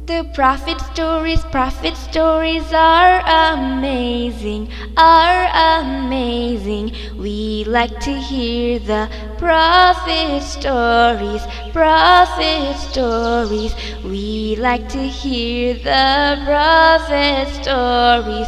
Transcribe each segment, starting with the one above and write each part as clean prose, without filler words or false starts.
The prophet stories are amazing. We like to hear the prophet stories. We like to hear the prophet stories.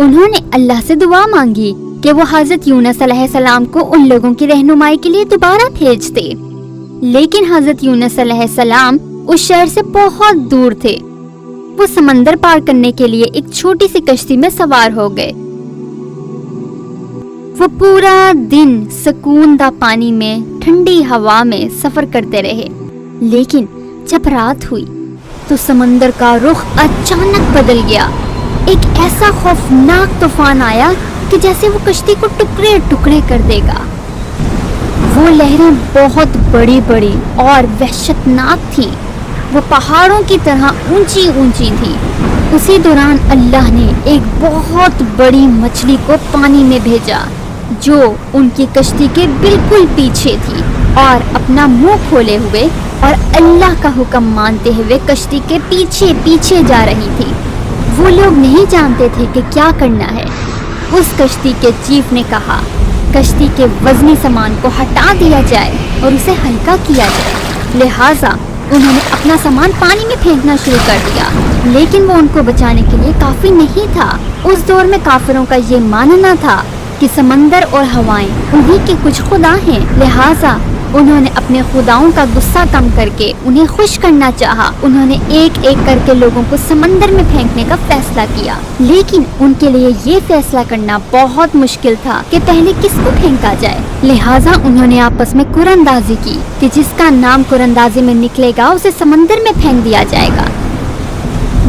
انہوں نے اللہ سے دعا مانگی کہ وہ حضرت یونس علیہ السلام کو ان لوگوں کی رہنمائی کے لیے دوبارہ بھیج دے، لیکن حضرت یونس علیہ السلام اس شہر سے بہت دور تھے۔ وہ سمندر پار کرنے کے لیے ایک چھوٹی سی کشتی میں سوار ہو گئے۔ وہ پورا دن سکون دہ پانی میں ٹھنڈی ہوا میں سفر کرتے رہے، لیکن جب رات ہوئی تو سمندر کا رخ اچانک بدل گیا۔ ایک ایسا خوفناک طوفان آیا کہ جیسے وہ کشتی کو ٹکڑے ٹکڑے کر دے گا۔ وہ لہریں بہت بڑی بڑی اور وحشتناک تھیں، وہ پہاڑوں کی طرح اونچی اونچی تھی۔ اسی دوران اللہ نے ایک بہت بڑی مچھلی کو پانی میں بھیجا جو ان کی کشتی کے بالکل پیچھے تھی اور اپنا منہ کھولے ہوئے اور اللہ کا حکم مانتے ہوئے کشتی کے پیچھے پیچھے جا رہی تھی۔ وہ لوگ نہیں جانتے تھے کہ کیا کرنا ہے۔ اس کشتی کے چیف نے کہا کشتی کے وزنی سامان کو ہٹا دیا جائے اور اسے ہلکا کیا جائے، لہٰذا انہوں نے اپنا سامان پانی میں پھینکنا شروع کر دیا، لیکن وہ ان کو بچانے کے لیے کافی نہیں تھا۔ اس دور میں کافروں کا یہ ماننا تھا کہ سمندر اور ہوائیں انہی کے کچھ خدا ہیں، لہٰذا انہوں نے اپنے خداؤں کا غصہ کم کر کے انہیں خوش کرنا چاہا۔ انہوں نے ایک ایک کر کے لوگوں کو سمندر میں پھینکنے کا فیصلہ کیا، لیکن ان کے لیے یہ فیصلہ کرنا بہت مشکل تھا کہ پہلے کس کو پھینکا جائے، لہٰذا انہوں نے آپس میں قراندازی کی کہ جس کا نام قراندازی میں نکلے گا اسے سمندر میں پھینک دیا جائے گا۔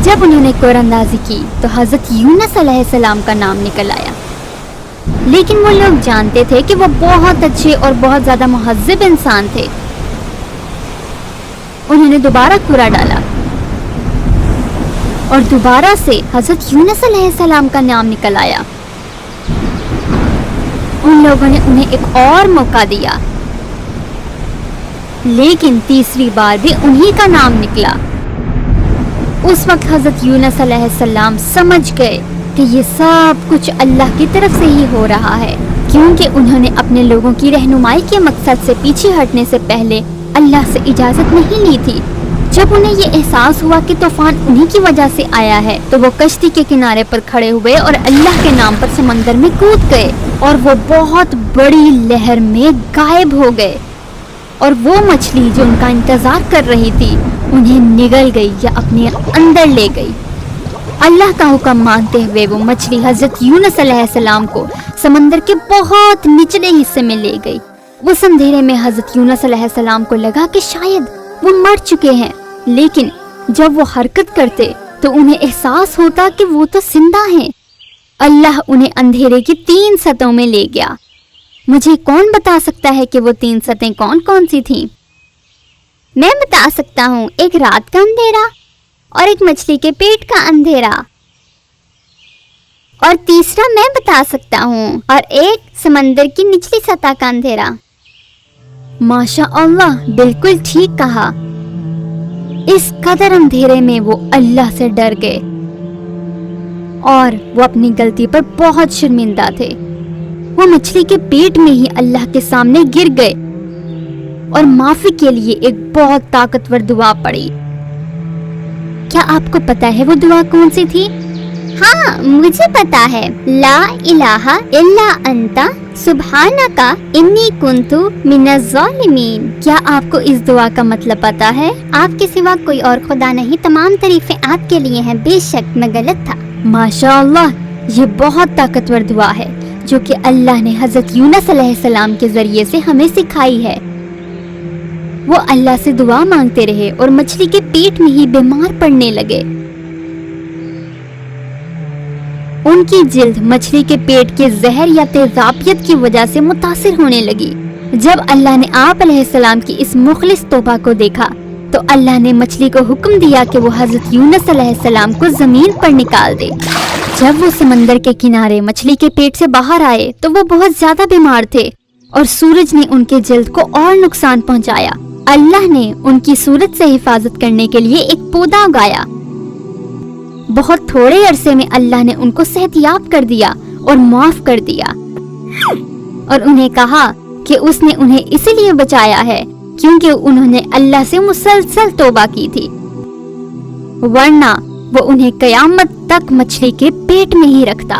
جب انہوں نے قراندازی کی تو حضرت یونس علیہ السلام کا نام نکل آیا، لیکن وہ لوگ جانتے تھے کہ وہ بہت اچھے اور بہت زیادہ مہذب انسان تھے۔ انہوں نے دوبارہ کوڑا ڈالا اور دوبارہ سے حضرت یونس علیہ السلام کا نام نکل آیا۔ ان لوگوں نے انہیں ایک اور موقع دیا، لیکن تیسری بار بھی انہی کا نام نکلا۔ اس وقت حضرت یونس علیہ السلام سمجھ گئے کہ یہ سب کچھ اللہ کی طرف سے ہی ہو رہا ہے، کیونکہ انہوں نے اپنے لوگوں کی رہنمائی کے مقصد سے پیچھے ہٹنے سے پہلے اللہ سے اجازت نہیں لی تھی۔ جب انہیں یہ احساس ہوا کہ طوفان انہی کی وجہ سے آیا ہے تو وہ کشتی کے کنارے پر کھڑے ہوئے اور اللہ کے نام پر سمندر میں کود گئے، اور وہ بہت بڑی لہر میں غائب ہو گئے، اور وہ مچھلی جو ان کا انتظار کر رہی تھی انہیں نگل گئی یا اپنے اندر لے گئی۔ اللہ کا حکم مانتے ہوئے وہ مچھلی حضرت یونس علیہ السلام کو سمندر کے بہت نچلے حصے میں لے گئی۔ اس اندھیرے میں حضرت یونس علیہ السلام کو لگا کہ شاید وہ مر چکے ہیں، لیکن جب وہ حرکت کرتے تو انہیں احساس ہوتا کہ وہ تو زندہ ہیں۔ اللہ انہیں اندھیرے کی 3 سطحوں میں لے گیا۔ مجھے کون بتا سکتا ہے کہ وہ 3 سطحیں کون کون سی تھیں؟ میں بتا سکتا ہوں، ایک رات کا اندھیرا اور ایک مچھلی کے پیٹ کا اندھیرا، اور تیسرا میں بتا سکتا ہوں، اور ایک سمندر کی نچلی سطح کا اندھیرا۔ ماشاء اللہ، بالکل ٹھیک کہا۔ اس قدر اندھیرے میں وہ اللہ سے ڈر گئے اور وہ اپنی غلطی پر بہت شرمندہ تھے۔ وہ مچھلی کے پیٹ میں ہی اللہ کے سامنے گر گئے اور معافی کے لیے ایک بہت طاقتور دعا پڑھی۔ کیا آپ کو پتا ہے وہ دعا کون سی تھی؟ ہاں مجھے پتا ہے، لا الہ الا انت سبحانک انی کنت من الظالمین۔ کیا آپ کو اس دعا کا مطلب پتا ہے؟ آپ کے سوا کوئی اور خدا نہیں، تمام تعریفیں آپ کے لیے ہیں، بے شک میں غلط تھا۔ ماشاء اللہ، یہ بہت طاقتور دعا ہے جو کہ اللہ نے حضرت یونس علیہ السلام کے ذریعے سے ہمیں سکھائی ہے۔ وہ اللہ سے دعا مانگتے رہے اور مچھلی کے پیٹ میں ہی بیمار پڑنے لگے۔ ان کی جلد مچھلی کے پیٹ کے زہر یا تیزابیت کی وجہ سے متاثر ہونے لگی۔ جب اللہ نے آپ علیہ السلام کی اس مخلص توبہ کو دیکھا تو اللہ نے مچھلی کو حکم دیا کہ وہ حضرت یونس علیہ السلام کو زمین پر نکال دے۔ جب وہ سمندر کے کنارے مچھلی کے پیٹ سے باہر آئے تو وہ بہت زیادہ بیمار تھے اور سورج نے ان کے جلد کو اور نقصان پہنچایا۔ اللہ نے ان کی صورت سے حفاظت کرنے کے لیے ایک پودا اگایا۔ بہت تھوڑے عرصے میں اللہ نے ان کو صحت یاب کر دیا اور معاف کر دیا، اور انہیں کہا کہ اس نے انہیں اسی لیے بچایا ہے کیونکہ انہوں نے اللہ سے مسلسل توبہ کی تھی، ورنہ وہ انہیں قیامت تک مچھلی کے پیٹ میں ہی رکھتا۔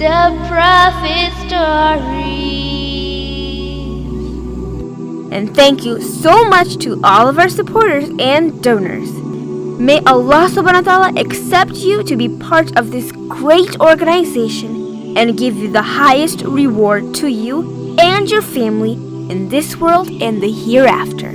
The Prophet Stories. And thank you so much to all of our supporters and donors. May Allah subhanahu wa ta'ala accept you to be part of this great organization and give you the highest reward to you and your family in this world and the hereafter.